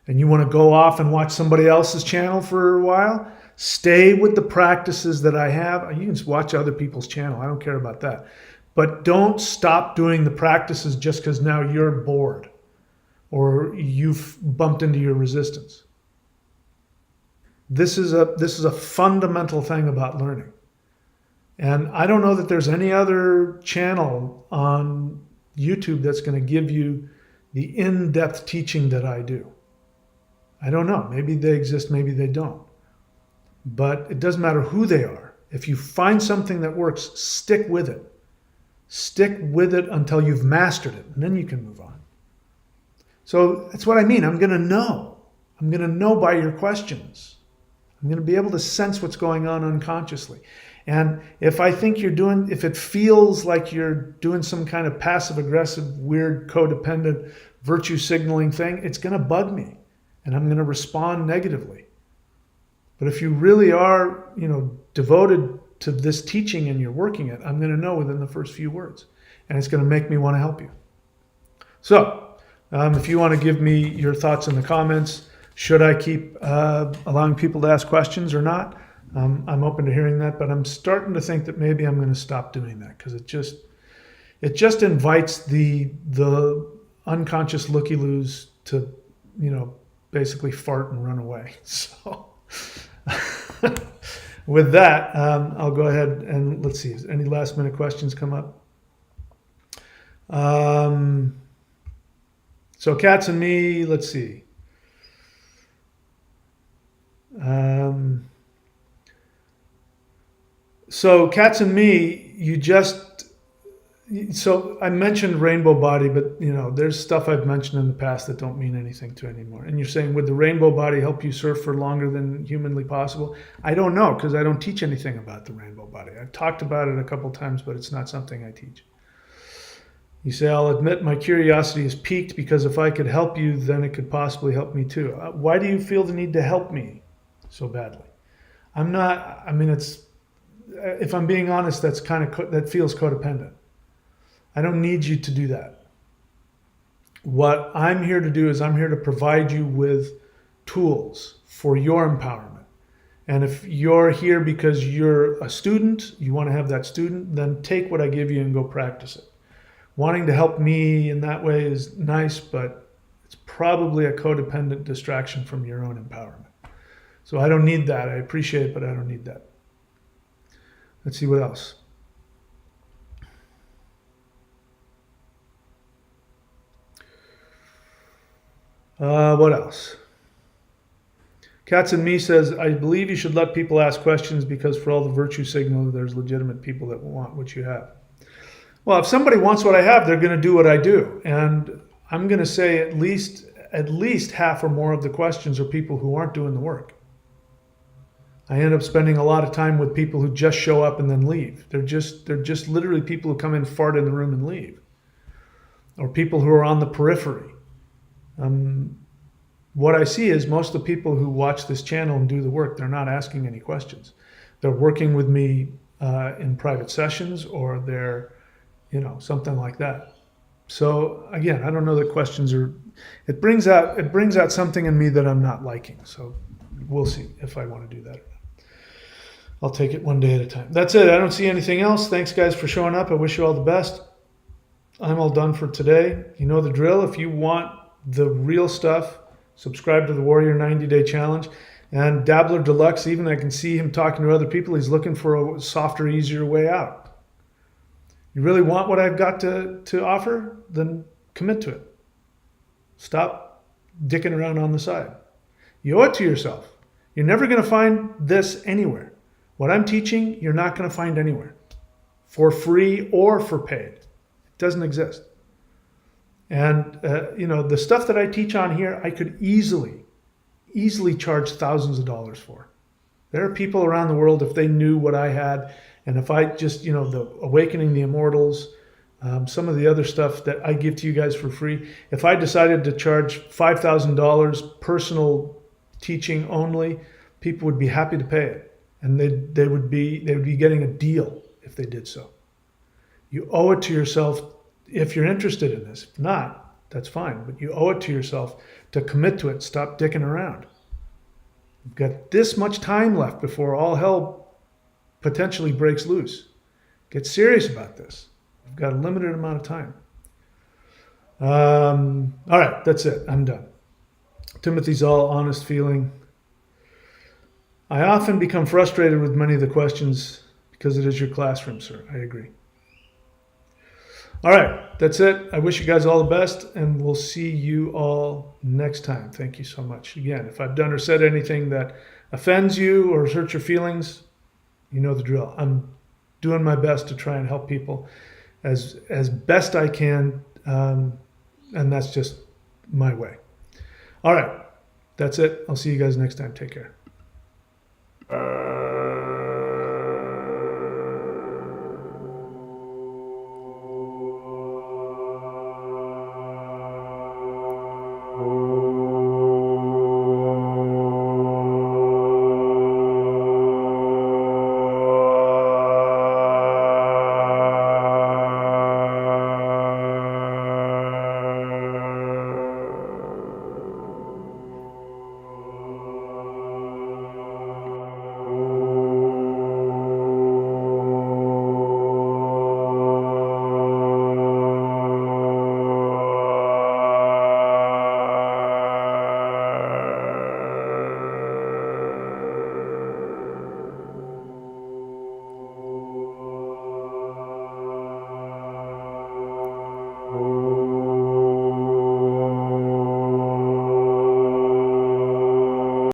and you want to go off and watch somebody else's channel for a while, stay with the practices that I have. You can watch other people's channel. I don't care about that. But don't stop doing the practices just because now you're bored or you've bumped into your resistance. This is a fundamental thing about learning. And I don't know that there's any other channel on YouTube that's going to give you the in-depth teaching that I do. I don't know. Maybe they exist, maybe they don't. But it doesn't matter who they are. If you find something that works, stick with it. Stick with it until you've mastered it, and then you can move on. So that's what I mean. I'm going to know. I'm going to know by your questions. I'm going to be able to sense what's going on unconsciously. And if I think if it feels like you're doing some kind of passive-aggressive, weird, codependent, virtue signaling thing, it's going to bug me. And I'm going to respond negatively. But if you really are, devoted to this teaching and you're working it, I'm going to know within the first few words. and it's going to make me want to help you. So if you want to give me your thoughts in the comments, should I keep allowing people to ask questions or not? I'm open to hearing that, but I'm starting to think that maybe I'm going to stop doing that, because it just invites the unconscious looky-loos to, basically fart and run away. So with that, I'll go ahead and let's see. Any last minute questions come up? So Cats and Me, let's see. So Cats and Me, so I mentioned rainbow body, but there's stuff I've mentioned in the past that don't mean anything to anymore. And you're saying, would the rainbow body help you surf for longer than humanly possible? I don't know, because I don't teach anything about the rainbow body. I've talked about it a couple times, but it's not something I teach. You say, I'll admit my curiosity is piqued, because if I could help you, then it could possibly help me too. Why do you feel the need to help me so badly? If I'm being honest, that feels codependent. I don't need you to do that. What I'm here to do is I'm here to provide you with tools for your empowerment. And if you're here because you're a student, you want to have that student, then take what I give you and go practice it. Wanting to help me in that way is nice, but it's probably a codependent distraction from your own empowerment. So I don't need that. I appreciate it, but I don't need that. Let's see what else. What else? Cats and Me says, I believe you should let people ask questions, because for all the virtue signal, there's legitimate people that want what you have. Well, if somebody wants what I have, they're going to do what I do. And I'm going to say at least half or more of the questions are people who aren't doing the work. I end up spending a lot of time with people who just show up and then leave. They're just literally people who come in, fart in the room, and leave. Or people who are on the periphery. What I see is most of the people who watch this channel and do the work, they're not asking any questions. They're working with me in private sessions, or they're, something like that. So again, I don't know that questions are, it brings out something in me that I'm not liking. So we'll see if I want to do that or not. I'll take it one day at a time. That's it. I don't see anything else. Thanks guys for showing up. I wish you all the best. I'm all done for today. You know the drill. If you want the real stuff, subscribe to the Warrior 90-Day Challenge. And Dabbler Deluxe, even I can see him talking to other people. He's looking for a softer, easier way out. You really want what I've got to offer? Then commit to it. Stop dicking around on the side. You owe it to yourself. You're never going to find this anywhere. What I'm teaching, you're not going to find anywhere. For free or for paid. It doesn't exist. And, the stuff that I teach on here, I could easily charge thousands of dollars for. There are people around the world, if they knew what I had, and if I just, the Awakening the Immortals, some of the other stuff that I give to you guys for free, if I decided to charge $5,000 personal teaching only, people would be happy to pay it. And they would be getting a deal if they did so. You owe it to yourself if you're interested in this. If not, that's fine. But you owe it to yourself to commit to it. Stop dicking around. You've got this much time left before all hell potentially breaks loose. Get serious about this. We've got a limited amount of time. All right, that's it. I'm done. Timothy's all honest feeling. I often become frustrated with many of the questions because it is your classroom, sir. I agree. All right, that's it. I wish you guys all the best, and we'll see you all next time. Thank you so much. Again, if I've done or said anything that offends you or hurts your feelings, you know the drill. I'm doing my best to try and help people as best I can, and that's just my way. All right, that's it. I'll see you guys next time. Take care.